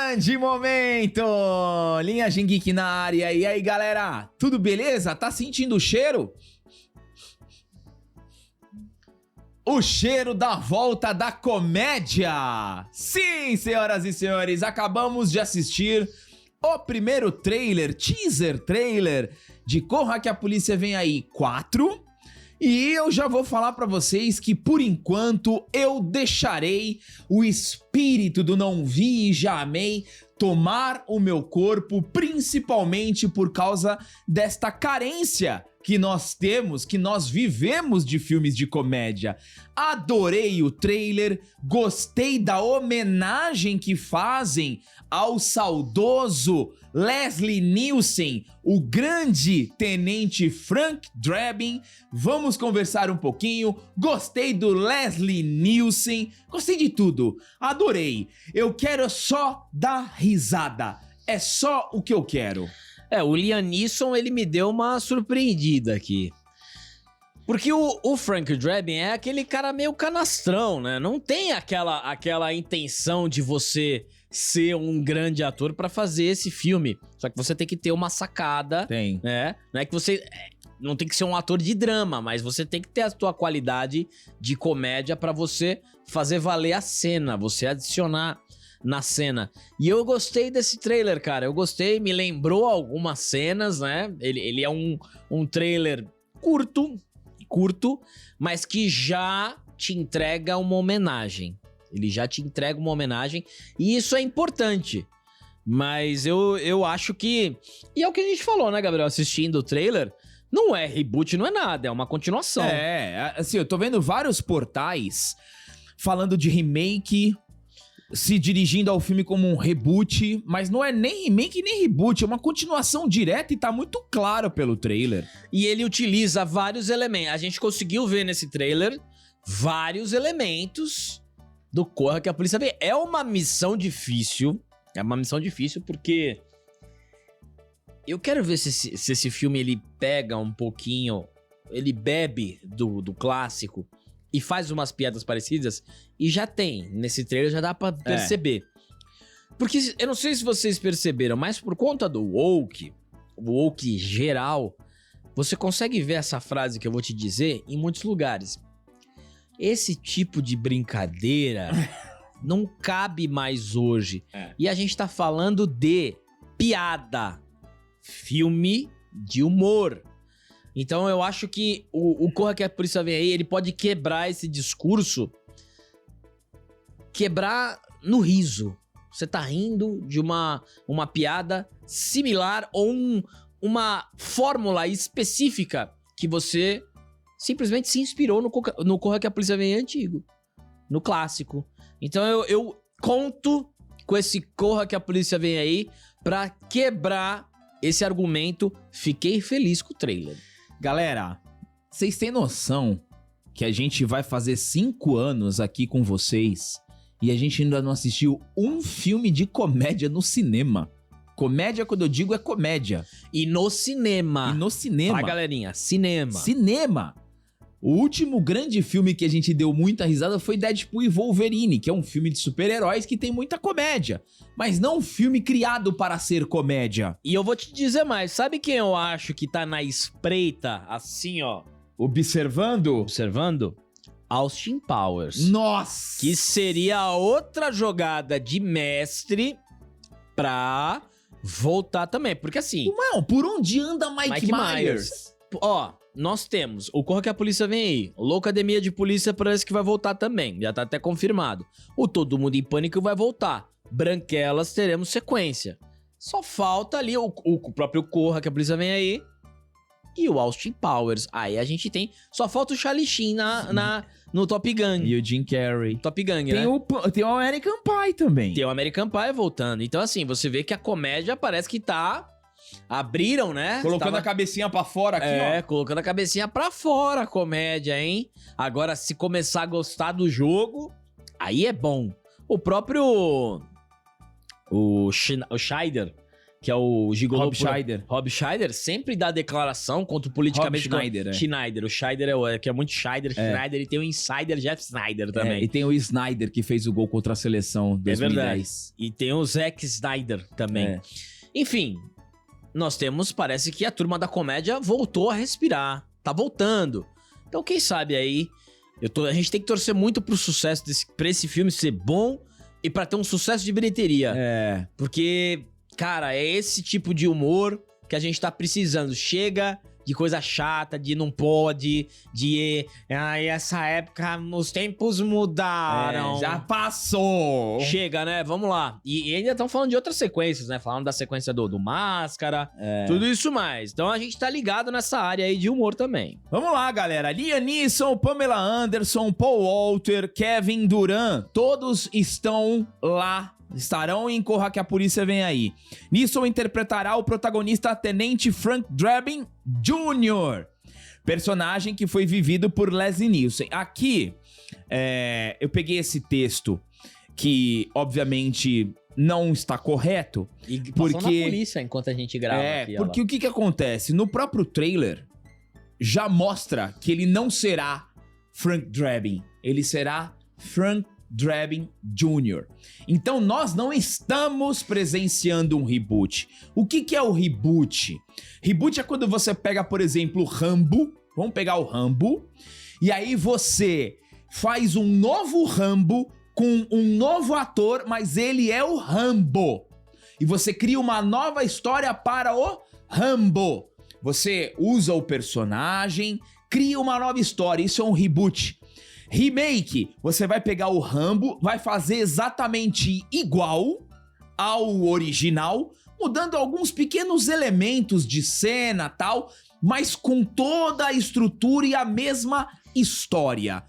Grande momento! Linhagem Geek na área. E aí, galera? Tudo beleza? Tá sentindo o cheiro? O cheiro da volta da comédia! Sim, senhoras e senhores, acabamos de assistir o primeiro teaser trailer de Corra que a Polícia Vem Aí 4. E eu já vou falar pra vocês que, por enquanto, eu deixarei o espírito do não vi e já amei tomar o meu corpo, principalmente por causa desta carência que nós temos, que nós vivemos de filmes de comédia. Adorei o trailer, gostei da homenagem que fazem ao saudoso Leslie Nielsen, o grande tenente Frank Drebin. Vamos conversar um pouquinho. Gostei do Leslie Nielsen, gostei de tudo, adorei. Eu quero só dar risada, é só o que eu quero. O Liam Neeson, ele me deu uma surpreendida aqui. Porque o Frank Drebin é aquele cara meio canastrão, né? Não tem aquela intenção de você ser um grande ator pra fazer esse filme. Só que você tem que ter uma sacada. Tem. Né? Não é que você... Não tem que ser um ator de drama, mas você tem que ter a sua qualidade de comédia pra você fazer valer a cena, você adicionar na cena. E eu gostei desse trailer, cara. Eu gostei, me lembrou algumas cenas, né? Ele é um trailer curto, mas que já te entrega uma homenagem. Ele já te entrega uma homenagem e isso é importante. Mas eu acho que... E é o que a gente falou, né, Gabriel? Assistindo o trailer, não é reboot, não é nada, é uma continuação. Assim, eu tô vendo vários portais falando de remake, se dirigindo ao filme como um reboot, mas não é nem remake nem reboot, é uma continuação direta e tá muito claro pelo trailer. E ele utiliza vários elementos. A gente conseguiu ver nesse trailer vários elementos do Corra que a Polícia Vem. É uma missão difícil. É uma missão difícil porque eu quero ver se esse filme ele pega um pouquinho, ele bebe do clássico e faz umas piadas parecidas, e já tem, nesse trailer já dá pra perceber. Porque eu não sei se vocês perceberam, mas por conta do woke geral, você consegue ver essa frase que eu vou te dizer em muitos lugares. Esse tipo de brincadeira não cabe mais hoje. E a gente tá falando de piada, filme de humor. Então eu acho que o Corra que a Polícia Vem Aí, ele pode quebrar esse discurso, quebrar no riso. Você tá rindo de uma piada similar ou uma fórmula específica que você simplesmente se inspirou no Corra que a Polícia Vem Aí antigo, no clássico. Então eu conto com esse Corra que a Polícia Vem Aí pra quebrar esse argumento. Fiquei feliz com o trailer. Galera, vocês têm noção que a gente vai fazer 5 anos aqui com vocês e a gente ainda não assistiu um filme de comédia no cinema? Comédia, quando eu digo, é comédia. E no cinema. Tá, galerinha? Cinema. O último grande filme que a gente deu muita risada foi Deadpool e Wolverine, que é um filme de super-heróis que tem muita comédia, mas não um filme criado para ser comédia. E eu vou te dizer mais, sabe quem eu acho que tá na espreita, assim, ó? Observando? Austin Powers. Nossa! Que seria outra jogada de mestre pra voltar também, porque assim... Não, por onde anda Mike Myers? Ó, nós temos o Corra que a Polícia Vem Aí, o Loucademia de Polícia parece que vai voltar também, já tá até confirmado. O Todo Mundo em Pânico vai voltar. Branquelas teremos sequência. Só falta ali o próprio Corra que a Polícia Vem Aí e o Austin Powers. Aí a gente tem... Só falta o Charlie Sheen no Top Gun. E o Jim Carrey. Top Gun, tem, né? Tem o American Pie também. Tem o American Pie voltando. Então assim, você vê que a comédia parece que tá... Abriram, né? Colocando a cabecinha pra fora aqui, ó. Colocando a cabecinha pra fora a comédia, hein? Agora, se começar a gostar do jogo, aí é bom. O próprio... O Scheider, que é o gigolô... Rob Schneider. Rob Schneider sempre dá declaração contra o politicamente... Rob Schneider, Schneider. O Schneider que é muito Schneider, Schneider, e tem o insider Jeff Snyder também. E tem o Snyder, que fez o gol contra a seleção em 2010. É verdade. E tem o Zack Snyder também. Enfim, nós temos, parece que a turma da comédia voltou a respirar. Tá voltando. Então, quem sabe aí... A gente tem que torcer muito pro sucesso pra esse filme ser bom e pra ter um sucesso de bilheteria. Porque, cara, é esse tipo de humor que a gente tá precisando. Chega de coisa chata, de não pode, de... essa época, os tempos mudaram. Já passou. Chega, né? Vamos lá. E ainda estão falando de outras sequências, né? Falando da sequência do Máscara, tudo isso mais. Então a gente tá ligado nessa área aí de humor também. Vamos lá, galera. Liam Neeson, Pamela Anderson, Paul Walter, Kevin Durant, todos estão lá. Estarão em Corra que a Polícia Vem Aí. Neeson interpretará o protagonista Tenente Frank Drebin Jr., personagem que foi vivido por Leslie Nielsen. Aqui, eu peguei esse texto que, obviamente, não está correto. E passou na polícia enquanto a gente grava aqui. Porque o que acontece? No próprio trailer, já mostra que ele não será Frank Drebin. Ele será Frank Drebin Jr. Então nós não estamos presenciando um reboot. O que é o reboot? Reboot é quando você pega, por exemplo, Rambo. Vamos pegar o Rambo. E aí você faz um novo Rambo com um novo ator, mas ele é o Rambo. E você cria uma nova história para o Rambo. Você usa o personagem, cria uma nova história. Isso é um reboot. Remake, você vai pegar o Rambo, vai fazer exatamente igual ao original, mudando alguns pequenos elementos de cena e tal, mas com toda a estrutura e a mesma história.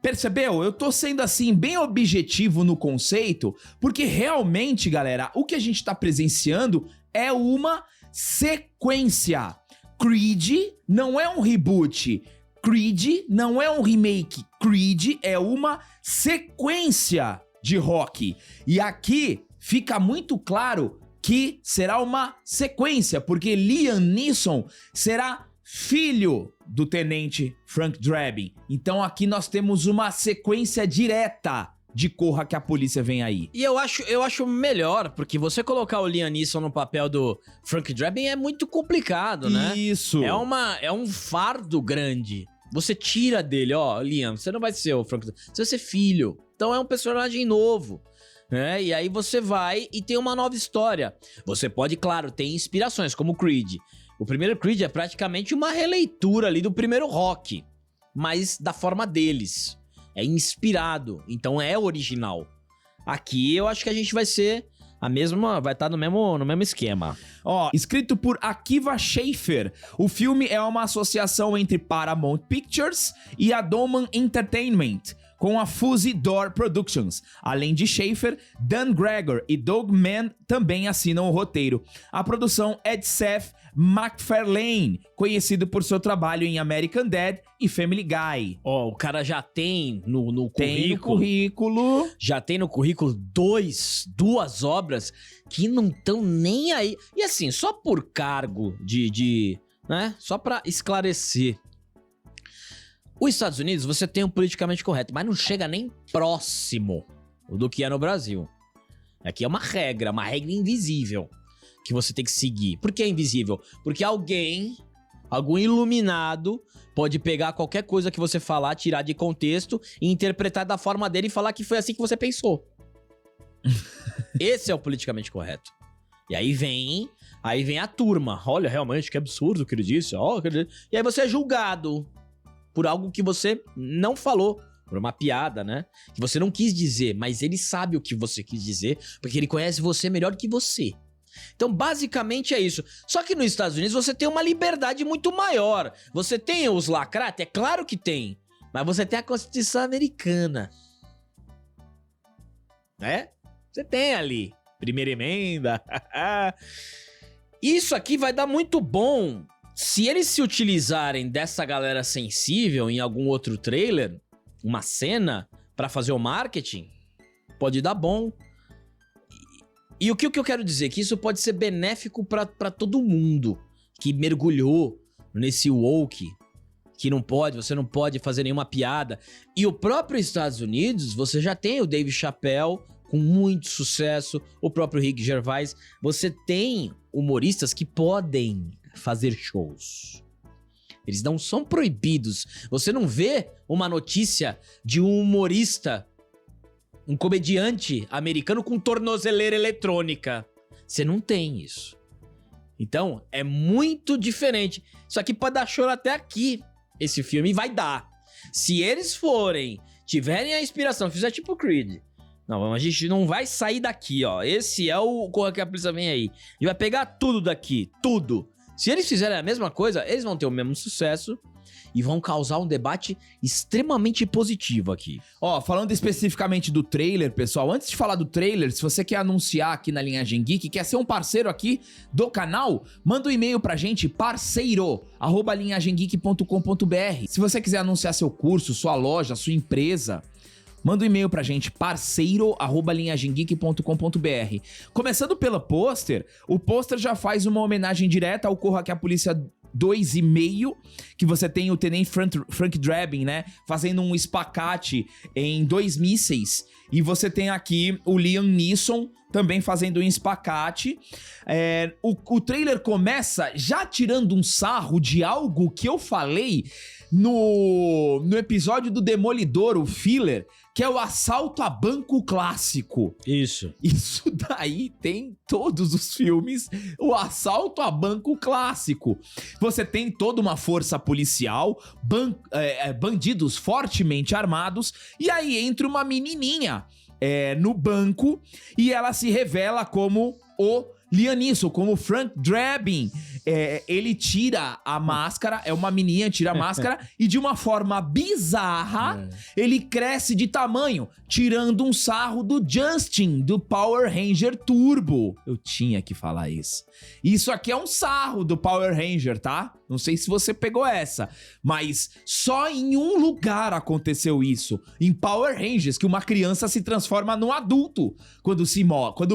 Percebeu? Eu tô sendo assim bem objetivo no conceito, porque realmente, galera, o que a gente tá presenciando é uma sequência. Creed não é um reboot. Creed não é um remake, Creed é uma sequência de Rocky. E aqui fica muito claro que será uma sequência, porque Liam Neeson será filho do Tenente Frank Drebin. Então aqui nós temos uma sequência direta de Corra que a Polícia Vem Aí. E eu acho melhor, porque você colocar o Liam Neeson no papel do Frank Drebin é muito complicado, né? Isso. É um fardo grande. Você tira dele, Liam, você não vai ser o Frank Drebin, você vai ser filho. Então é um personagem novo, né? E aí você vai e tem uma nova história. Você pode, claro, ter inspirações, como o Creed. O primeiro Creed é praticamente uma releitura ali do primeiro Rocky, mas da forma deles. É inspirado, então é original. Aqui eu acho que a gente vai ser vai estar no mesmo esquema. Escrito por Akiva Schaffer, o filme é uma associação entre Paramount Pictures e a Doman Entertainment, com a Fuzzy Door Productions. Além de Schaffer, Dan Gregor e Doug Mann também assinam o roteiro. A produção é de Seth MacFarlane, conhecido por seu trabalho em American Dad e Family Guy. O cara já tem no currículo... Tem no currículo... Já tem no currículo duas obras que não estão nem aí. E assim, só por cargo né? Só pra esclarecer. Os Estados Unidos, você tem um politicamente correto, mas não chega nem próximo do que é no Brasil. Aqui é uma regra invisível que você tem que seguir. Por que é invisível? Porque algum iluminado, pode pegar qualquer coisa que você falar, tirar de contexto e interpretar da forma dele e falar que foi assim que você pensou. Esse é o politicamente correto. E aí vem a turma. Olha, realmente, que absurdo o que ele disse. E aí você é julgado por algo que você não falou, por uma piada, né? Que você não quis dizer, mas ele sabe o que você quis dizer, porque ele conhece você melhor que você. Então, basicamente é isso. Só que nos Estados Unidos você tem uma liberdade muito maior. Você tem os lacrates? É claro que tem. Mas você tem a Constituição americana. Né? Você tem ali. Primeira emenda. Isso aqui vai dar muito bom. Se eles se utilizarem dessa galera sensível em algum outro trailer, uma cena, pra fazer o marketing, pode dar bom. E o que eu quero dizer? Que isso pode ser benéfico pra todo mundo que mergulhou nesse woke, que você não pode fazer nenhuma piada. E o próprio Estados Unidos, você já tem o Dave Chappelle com muito sucesso, o próprio Rick Gervais. Você tem humoristas que podem fazer shows. Eles não são proibidos. Você não vê uma notícia de um humorista, um comediante americano com tornozeleira eletrônica. Você não tem isso. Então, é muito diferente. Isso aqui pode dar choro até aqui. Esse filme vai dar. Se eles tiverem a inspiração, fizer tipo Creed. Não, a gente não vai sair daqui, ó. Esse é o Corra que a Polícia Vem Aí. A gente vai pegar tudo daqui, tudo. Se eles fizerem a mesma coisa, eles vão ter o mesmo sucesso e vão causar um debate extremamente positivo aqui. Ó, falando especificamente do trailer, pessoal, antes de falar do trailer, se você quer anunciar aqui na Linhagem Geek, quer ser um parceiro aqui do canal, manda um e-mail pra gente, parceiro@linhagemgeek.com.br. Se você quiser anunciar seu curso, sua loja, sua empresa, manda um e-mail pra gente, parceiro@linhagemgeek.com.br. Começando pelo pôster, o pôster já faz uma homenagem direta ao Corra que a Polícia 2,5, que você tem o Tenente Frank Drebin, né, fazendo um espacate em 2 mísseis, e você tem aqui o Liam Neeson também fazendo um espacate. O trailer começa já tirando um sarro de algo que eu falei no episódio do Demolidor, o filler, que é o assalto a banco clássico. Isso. Isso daí tem todos os filmes, o assalto a banco clássico. Você tem toda uma força policial, bandidos fortemente armados, e aí entra uma menininha no banco e ela se revela como o Liam Neeson, como Frank Drebin. Ele tira a máscara, uma menininha, tira a máscara e de uma forma bizarra, ele cresce de tamanho, tirando um sarro do Justin, do Power Ranger Turbo. Eu tinha que falar isso. Isso aqui é um sarro do Power Ranger, tá? Não sei se você pegou essa, mas só em um lugar aconteceu isso. Em Power Rangers, que uma criança se transforma num adulto quando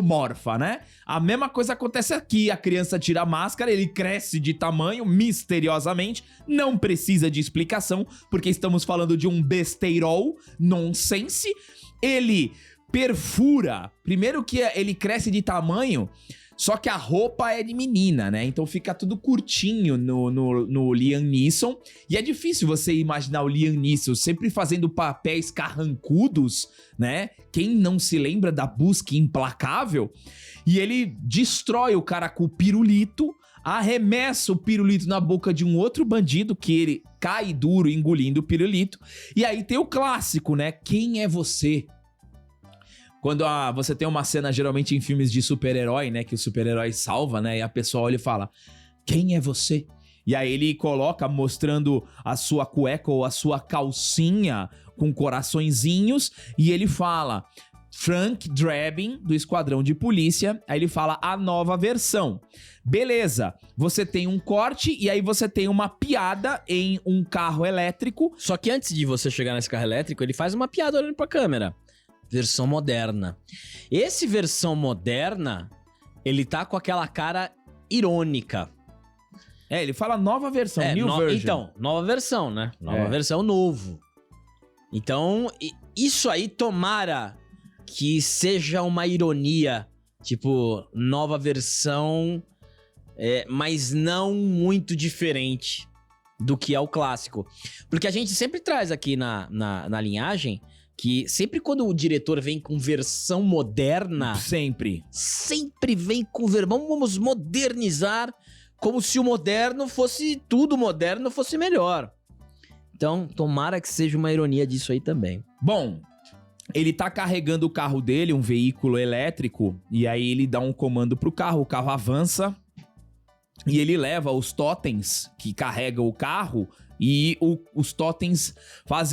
morfa, né? A mesma coisa acontece aqui. A criança tira a máscara, ele cresce de tamanho misteriosamente. Não precisa de explicação, porque estamos falando de um besteirol nonsense. Ele perfura. Primeiro que ele cresce de tamanho, só que a roupa é de menina, né? Então fica tudo curtinho no Liam Neeson. E é difícil você imaginar o Liam Neeson sempre fazendo papéis carrancudos, né? Quem não se lembra da Busca Implacável? E ele destrói o cara com o pirulito, arremessa o pirulito na boca de um outro bandido, que ele cai duro engolindo o pirulito. E aí tem o clássico, né? Quem é você? Quando você tem uma cena, geralmente em filmes de super-herói, né? Que o super-herói salva, né? E a pessoa olha e fala, quem é você? E aí ele coloca mostrando a sua cueca ou a sua calcinha com coraçõezinhos. E ele fala, Frank Drebin, do Esquadrão de Polícia. Aí ele fala a nova versão. Beleza, você tem um corte e aí você tem uma piada em um carro elétrico. Só que antes de você chegar nesse carro elétrico, ele faz uma piada olhando pra câmera. Versão moderna. Esse versão moderna, ele tá com aquela cara irônica. Ele fala nova versão, new version. Então, nova versão, né? Nova versão, novo. Então, isso aí, tomara que seja uma ironia. Tipo, nova versão, mas não muito diferente do que é o clássico. Porque a gente sempre traz aqui na linhagem que sempre quando o diretor vem com versão moderna... Sempre vem com... Vamos modernizar como se o moderno fosse... Tudo moderno fosse melhor. Então, tomara que seja uma ironia disso aí também. Bom, ele tá carregando o carro dele, um veículo elétrico, e aí ele dá um comando pro carro, o carro avança, e ele leva os totens que carregam o carro... E os totens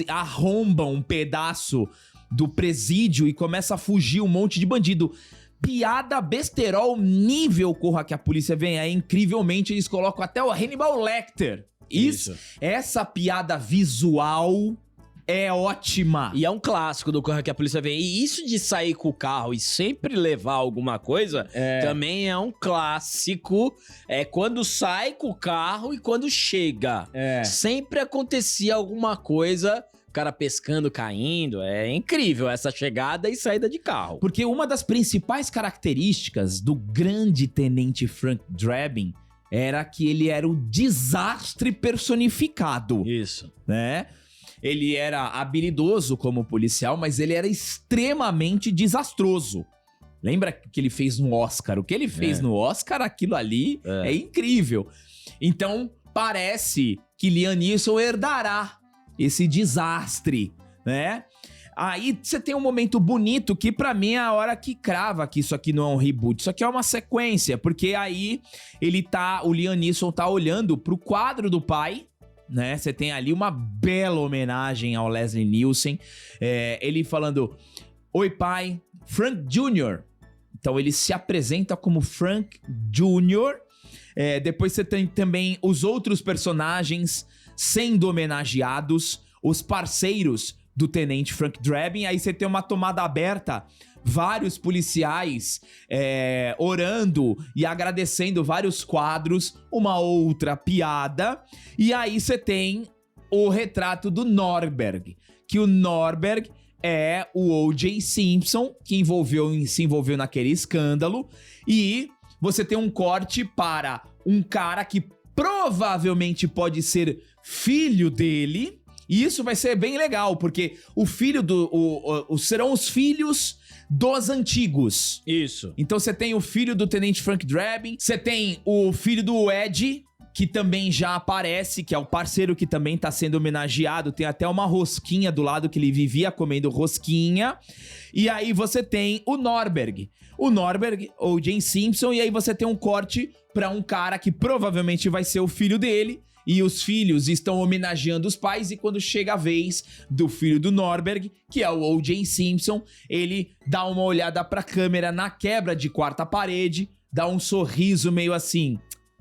arrombam um pedaço do presídio e começa a fugir um monte de bandido. Piada besterol nível Corra que a Polícia Vem Aí. Incrivelmente, eles colocam até o Hannibal Lecter. Isso. Essa piada visual é ótima. E é um clássico do Corra que a Polícia Vem. E isso de sair com o carro e sempre levar alguma coisa, também é um clássico. É quando sai com o carro e quando chega. Sempre acontecia alguma coisa, o cara pescando, caindo. É incrível essa chegada e saída de carro. Porque uma das principais características do grande tenente Frank Drebin era que ele era o desastre personificado, Isso. né? Ele era habilidoso como policial, mas ele era extremamente desastroso. Lembra que ele fez no Oscar? O que ele fez no Oscar, aquilo ali é incrível. Então, parece que Liam Neeson herdará esse desastre, né? Aí você tem um momento bonito que pra mim é a hora que crava que isso aqui não é um reboot, isso aqui é uma sequência, porque aí o Liam Neeson tá olhando pro quadro do pai, né? Você tem ali uma bela homenagem ao Leslie Nielsen, ele falando: "Oi pai, Frank Jr." Então ele se apresenta como Frank Jr. Depois você tem também os outros personagens sendo homenageados, os parceiros do tenente Frank Drebin. Aí você tem uma tomada aberta, vários policiais orando e agradecendo vários quadros, uma outra piada. E aí você tem o retrato do Norberg, que o Norberg é o O.J. Simpson, que se envolveu naquele escândalo. E você tem um corte para um cara que provavelmente pode ser filho dele. E isso vai ser bem legal, porque o filho serão os filhos dos antigos. Isso. Então você tem o filho do tenente Frank Drebin, você tem o filho do Ed, que também já aparece, que é o parceiro que também tá sendo homenageado. Tem até uma rosquinha do lado que ele vivia comendo rosquinha. E aí você tem o Norberg, ou Jane Simpson, e aí você tem um corte pra um cara que provavelmente vai ser o filho dele. E os filhos estão homenageando os pais, e quando chega a vez do filho do Norberg, que é o O.J. Simpson, ele dá uma olhada pra câmera na quebra de quarta parede, dá um sorriso meio assim,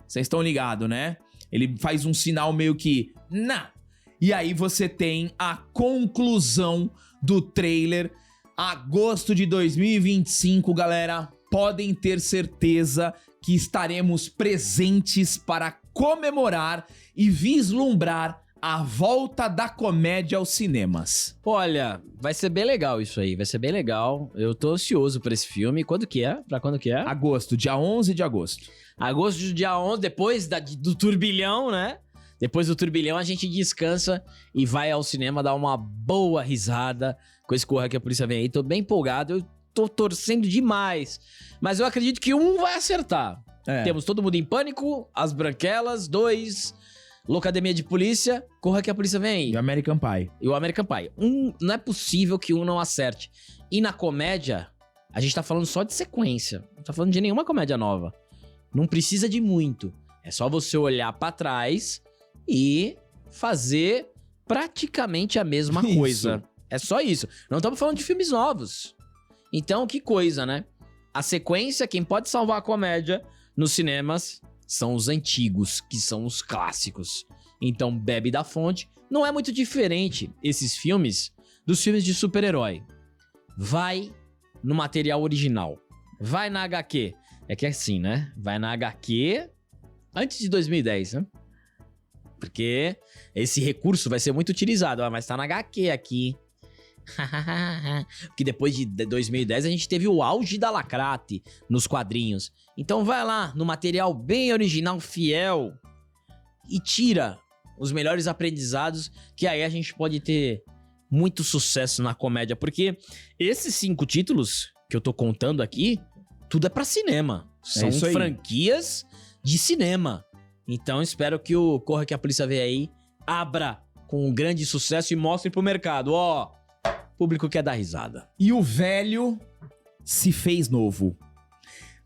vocês estão ligados, né? Ele faz um sinal meio que, nah. E aí você tem a conclusão do trailer, agosto de 2025, galera. Podem ter certeza que estaremos presentes para comemorar e vislumbrar a volta da comédia aos cinemas. Olha, vai ser bem legal isso aí, vai ser bem legal. Eu tô ansioso por esse filme. Quando que é? Pra quando que é? Agosto, dia 11 de agosto. Agosto do dia 11, depois do turbilhão, né? Depois do turbilhão a gente descansa e vai ao cinema dar uma boa risada com esse Corra que a Polícia Vem aí. Tô bem empolgado, eu tô torcendo demais. Mas eu acredito que um vai acertar. Temos Todo Mundo em Pânico, As Branquelas, 2, Loucademia de Polícia, Corra que a Polícia Vem aí. E o American Pie. E o American Pie. Não é possível que um não acerte. E na comédia, a gente tá falando só de sequência. Não tá falando de nenhuma comédia nova. Não precisa de muito. É só você olhar pra trás e fazer praticamente a mesma coisa. É só isso. Não estamos falando de filmes novos. Então, que coisa, né? A sequência, quem pode salvar a comédia nos cinemas são os antigos, que são os clássicos. Então, bebe da fonte. Não é muito diferente esses filmes dos filmes de super-herói. Vai no material original. Vai na HQ. É que é assim, né? Vai na HQ antes de 2010, né? Porque esse recurso vai ser muito utilizado. Mas tá na HQ aqui. Porque depois de 2010 a gente teve o auge da lacrate nos quadrinhos. Então vai lá no material bem original, fiel, e tira os melhores aprendizados, que aí a gente pode ter muito sucesso na comédia. Porque esses 5 títulos que eu tô contando aqui, tudo é pra cinema. São franquias de cinema. Então espero que o Corra que a Polícia Vem aí abra com um grande sucesso e mostre pro mercado, ó, público quer dar risada. E o velho se fez novo.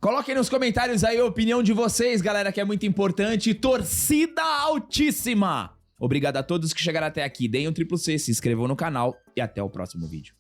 Coloquem nos comentários aí a opinião de vocês, galera, que é muito importante. Torcida altíssima! Obrigado a todos que chegaram até aqui. Deem um triplo C, se inscrevam no canal e até o próximo vídeo.